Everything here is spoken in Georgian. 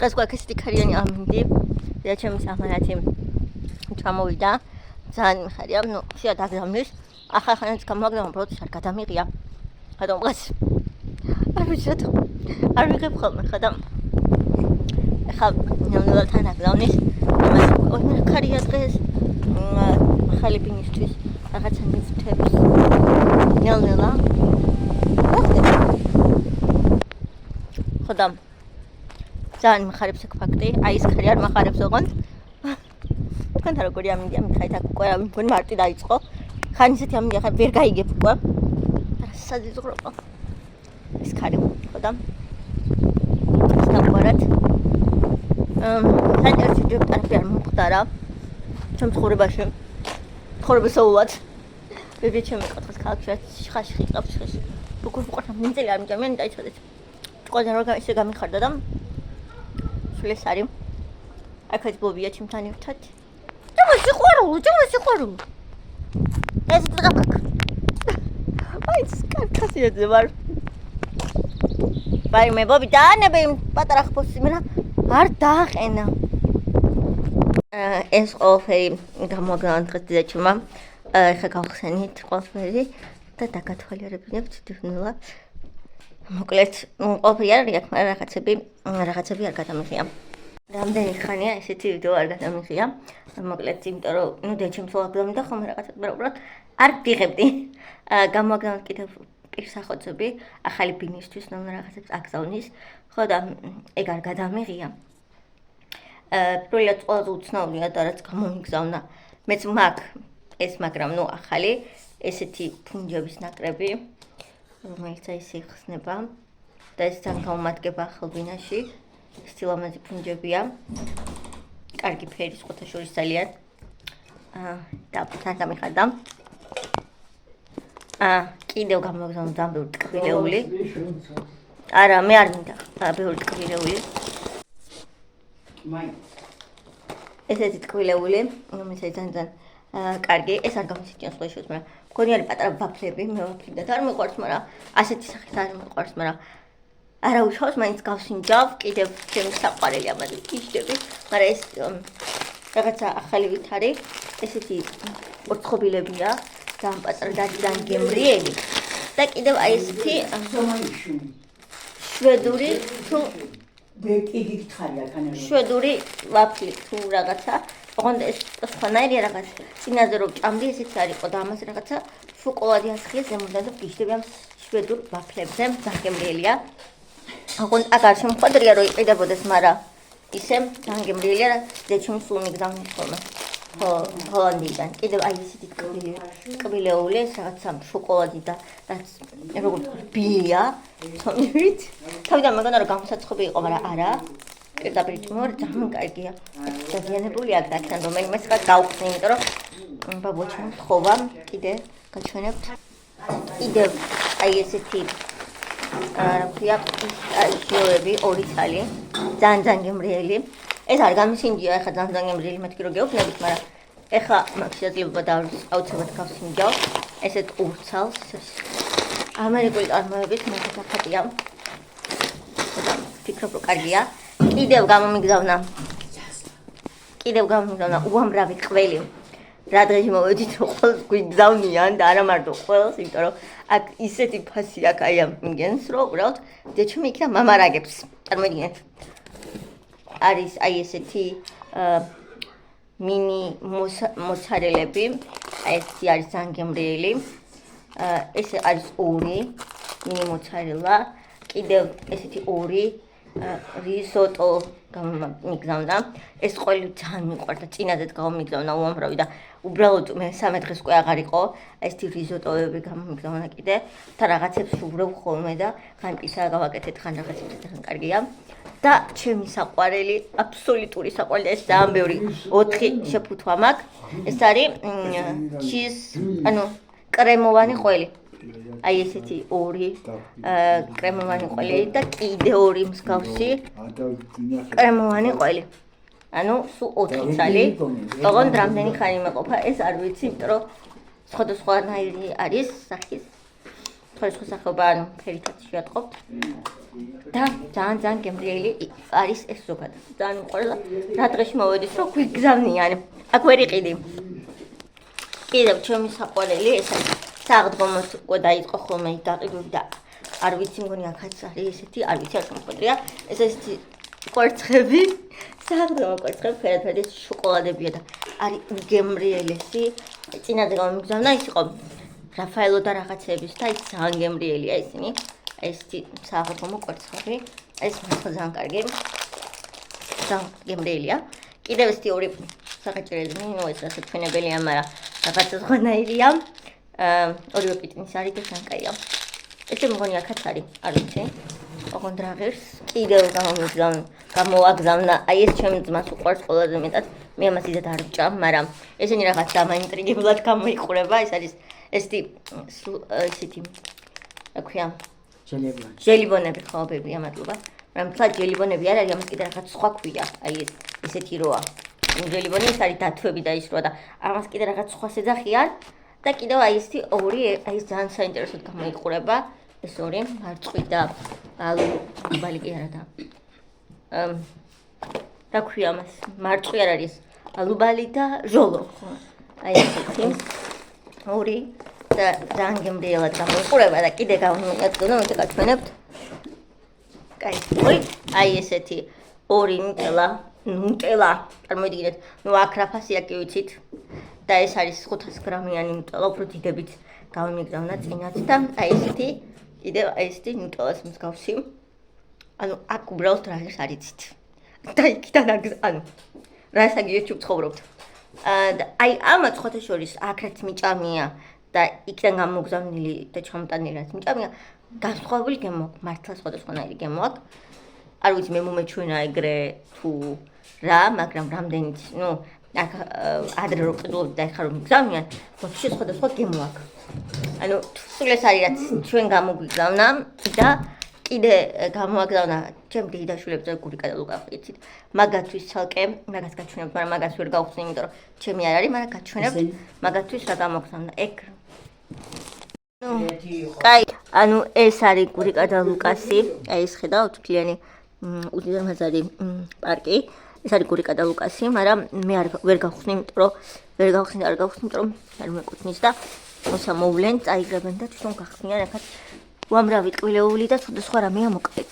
დღეს გვაქვს ესეთი ქარიანი ამინდი და ჩემს ამანათი ჩამოვიდა ძალიან მიხარია ნუ შეიძლება დაგზავნის ახახანაც გამოგზავნა უბრალოდ არ გადამიღია ხადო მყავს არ ვიცი არ ვიღებ ხოლმე ხადა ხა ნამდვილად თან აგზავნის ამას ქარია დღეს ახალი ბინისთვის რაღაცა მივთებს ნელ-ნელა ხოდა ძალიან მიხარებს აქ ფაქტი აი ეს ქარი არ მახარებს ოღონდ თქვენ როგორი ამინდია მითხარით აქ უკვე მგონი მარტი დაიწყო ხან ისეთი ამინდია ხარ ვერ გაიგებ უკვე სადიზღრობა ეს ქარი ხოდა სტაბარად საერთოდ ჯერტარფი არ მომხდარა ჩემ ცხოვრებაში ცხოვრებისეულად ბებია ჩემი კოთხას ქალაქში ხაში ხიყავს ხეში როგორ ვიყავ მინძელი არ მიჯამიან დაიცოდეთ ყველა რა ისე გამიხარდა და სულეს არის აქაც ბობია ჩემთან ერთად ჭამას სიყვარული ეს დღაკაკ აი სკარკასიაზე ვარ ვაი მე ბობი დაანებე პატარა ხბოსი მე არ დააყენა ეს ყველაფერი გამოგზავნა დღეს დედაჩემმა ეხა გავხსენით ყველაფერი და დაგათვალიერებინებთ დევნილა მოკლედ ყველაფერი არ არის აქ მაგრამ რაღაცები არ გადამიღია რამდენი ხანია ესეთი ვიდეო არ გადამიღია მოკლედ იმიტომ რომ ნუ დედაჩემს ვაგზავნე და ხომ რაღაცა უბრალოდ არ ვიღებდი გამოგზავნეთ კიდევ პირსახოცები ახალი ბინისთვის ნუ რაღაცებს აგზავნის ხო და ეგ არ გადამიღია პროექტ ყველაზე უცნაურია და რაც გამომიგზავნა მეც მაქვს ეს მაგრამ ნუ ახალი ესეთი ფუნჯების ნაკრები რომელიც აი სიხსნება და ეს ძალიან გამომადგება ახალ ბინაში სტილამაზი ფუნჯებია კარგი ფერი სხვათა შორის ძალიან და თან დამიხარდა კიდევ გამოგზავნა ძალიან ბევრი ტკბილეული არა მე არ მინდა ბევრი ტკბილეული ესეთი ტკბილეული რომელიც ძალიან კარგი ეს არ გამოსიჭიანს ხოლმე შევს მაგრამ მგონი არის პატარა ვაფლები მე ვაფლიდან არ მიყვარს მაგრამ ასეთი სახით არ მიყვარს მაგრამ არა უშავს მაინც გავსინჯავ კიდევ ჩემი საყვარელი ამაზე გიშდები მაგრამ ეს რაღაცა ახალი ვით არის ესეთი ორცხობილებია ძალიან პატარა და ძალიან გემრიელი და კიდევ აი ესეთი შვედური თუ კიდე გითხარია კანერო შვედური ვაფლი თუ რაღაცა ოღონდ ეს სხვანაირია რაღაც წინაზე რომ ჭამდი ესეც არ იყო და ამას რაღაცა შოკოლადი ასხია ზემოდან და გიშდები ამ შვედურ ვაფლებზე ძალიან გემრიელია ოღონდ აქ არ შემოხვედრია რომ იყიდებოდეს მაგრამ ისე ძალიან გემრიელია რა დედაჩემ სულ მიგზავნის ხოლმე ჰოლანდიიდან კიდევ აი ესეთი ტკბილეული რაღაცა შოკოლადი და როგორ ბილია თომივით თავიდან მეგონა რომ გამოსაცხობი იყო მაგრამ არა პირდაპირ ჭმორ ძალიან კარგია დაზიანებული აქ აქან რომელიმე სხვა გავხსნი იმიტომ რომ ბაბუჩემ თხოვა კიდე გაჩვენებთ კიდევ აი ესეთი რა ქვია პისტაჩიოები ორი ცალი ძალიან გემრიელი ეს არ გამისინჯია ეხა ძალიან გემრიელი მეთქი რომ გეუბნებით მაგრამ ეხა მაგ შეიძლება აუცილებლად გავსინჯავ ესეთ ურცალს ამერიკული წარმოების მოგახატია და ფიქრობ რომ კარგია კიდევ გამომიგზავნა უამრავი ყველი რა დღეში მოვედით რომ ყველს გვიგზავნიან და არა მარტო ყველს იმიტომ რომ აქ ისეთი ფასი აქ აი ამ იმგენს რომ უბრალოდ დედაჩემი იქნა მამარაგებს წარმოიდგინეთ არის აი ესეთი მინი მოცარელები აი ესეთი არის ძალიან გემრიელი ეს არის ორი მინი მოცარელა კიდევ ესეთი ორი რისოტო გამომიგზავნა ეს ყველი ძალიან მიყვარდა წინაზეც გამომიგზავნა უამრავი და უბრალოდ მე 3 დღეს უკვე აღარ იყო ესეთი რისოტოები გამომიგზავნა კიდე და რაღაცებს უბრალოდ ხოლმე და ხან პიცა გავაკეთეთ ხან რაღაცებს ძალიან კარგია და ჩემი საყვარელი აბსოლუტური საყვარელი ეს ძალიან ბევრი 4 შეფუთვა მაქვს ეს არის ჩიზ ანუ კრემოვანი ყველი აი ესეთი ორი კრემოვანი ყველი და კიდე ორი მსგავსი კრემოვანი ყველი ანუ სულ 4 ცალი ოღონდ რამდენი ხანი მეყოფა ეს არ ვიცი იმიტომ რომ სხვადასხვანაირი არის სახის სხვადასხვა სახეობა ანუ ფერითაც შეატყობთ. და ძალიან გემრიელი არის ეს ზოგადად. ძალიან მიყვარს რა დღეში მოვედის რომ გვიგზავნიან. აქ ვერ იყიდი. კიდევ ჩემი საყვარელი ეს არის საღდგომოს უკვე დაიწყო ხოლმე გაყიდული და არ ვიცი მგონი აქაც არის ესეთი არ ვიცი არ შემოხვედრია ეს ესეთი კვერცხები საღდგომო კვერცხები ფერად შოკოლადებია და არის გემრიელესი წინაზე გამიგზავნა ის იყო რაფაელო და რაღაცების და ის ძალიან გემრიელია ისინი ესეთი საღდგომო კვერცხები ეს მართლა ძალიან კარგი ძალიან გემრიელია კიდევ ესეთი ორი სახეჭრელი ნუ ეს ასე ჩვენებელია მაგრამ რაღაცა სხვანაირია ორივე პიტნის არის და ძალიან კაია ესე მგონი აქაც არის არ ვიცი ოღონდ რა ღირს კიდევ გამოვაგზავნა აი ეს ჩემი ძმას უყვარს ყველაზე მეტად მე ამას ისეთ არ ვჭამ მაგრამ ესენი რაღაც დამაინტრიგებლად გამოიყურება ეს არის ესეთი რა ქვია ჟელიბონები ხო ბებია მადლობა მაგრამ თქვა ჟელიბონები არ არის ამას კიდე რაღაც სხვა ქვია აი ეს ესეთი როა ჟელიბონი ეს არის დათვები და ის როა და ამას კიდე რაღაც სხვა ეძახიან და კიდევ აი ესეთი ორი აი ეს ძალიან საინტერესოდ გამოიყურება ეს ორი მარწყვი და ბალი კი არა და რა ქვია ამას მარწყვი არ არის ალუბალი და ჟოლო ხო აი ესეთი ორი და ძალიან გემრიელად გამოიყურება და კიდე გავიმეწონა მე გაჩვენებთ კაი აი ესეთი ორი ნუტელა წარმოიდგინეთ ნუ აქ რა ფასია კი ვიცით და ეს არის 500 გრამიანი ნუტელა უფრო დიდებით გავიმიგზავნა წინათ და აი ესეთი კიდევ აი ესეთი ნუტელას მსგავსი ანუ აქ უბრალოდ რა არიცით და იქიდან ანუ რასაც YouTube ცხოვრობთ და აი ამათ ხოთა შორის აქ რაც მიჭამია და იქიდან გამოგზავნილი და ჩამოტანილი რაც მიჭამია განსხვავებული გემო მართლა სხვადასხვანაირი გემო აქვს არ ვიცი მე მომეჩვენა ეგრე თუ რა მაგრამ რამდენიც ნუ აქ ადრე რო ყიდულობდი და ეხლა რომ მიგზავნიან ვაფშე სხვადასხვა გემო აქვს ანუ სულ ეს არის რაც ჩვენ გამოგვიგზავნა და კიდე გამოვაგზავნა ჩემ დედაშვილებს და გურიკა და ლუკა ხიცით მაგათთვის ცალკე მაგას გაჩვენებთ მაგრამ მაგას ვერ გავხსნი იმიტომ რომ ჩემი არ არის მაგრამ გაჩვენებთ მაგათთვის რა გამოგზავნა ეგ კაი ანუ ეს არის გურიკა და ლუკასი აი ეს ხედავთ მთლიანი უზარმაზარი პარკი ეს არის გურიკა და ლუკასი მაგრამ მე ვერ გავხსნი იმიტომ რომ არ მეკუთვნის და მოსა მოვლენ წაიგებენ და თვითონ გახსნიან ახლა უამრავი ტკბილეული და სხვადასხვა რამეა მოკლედ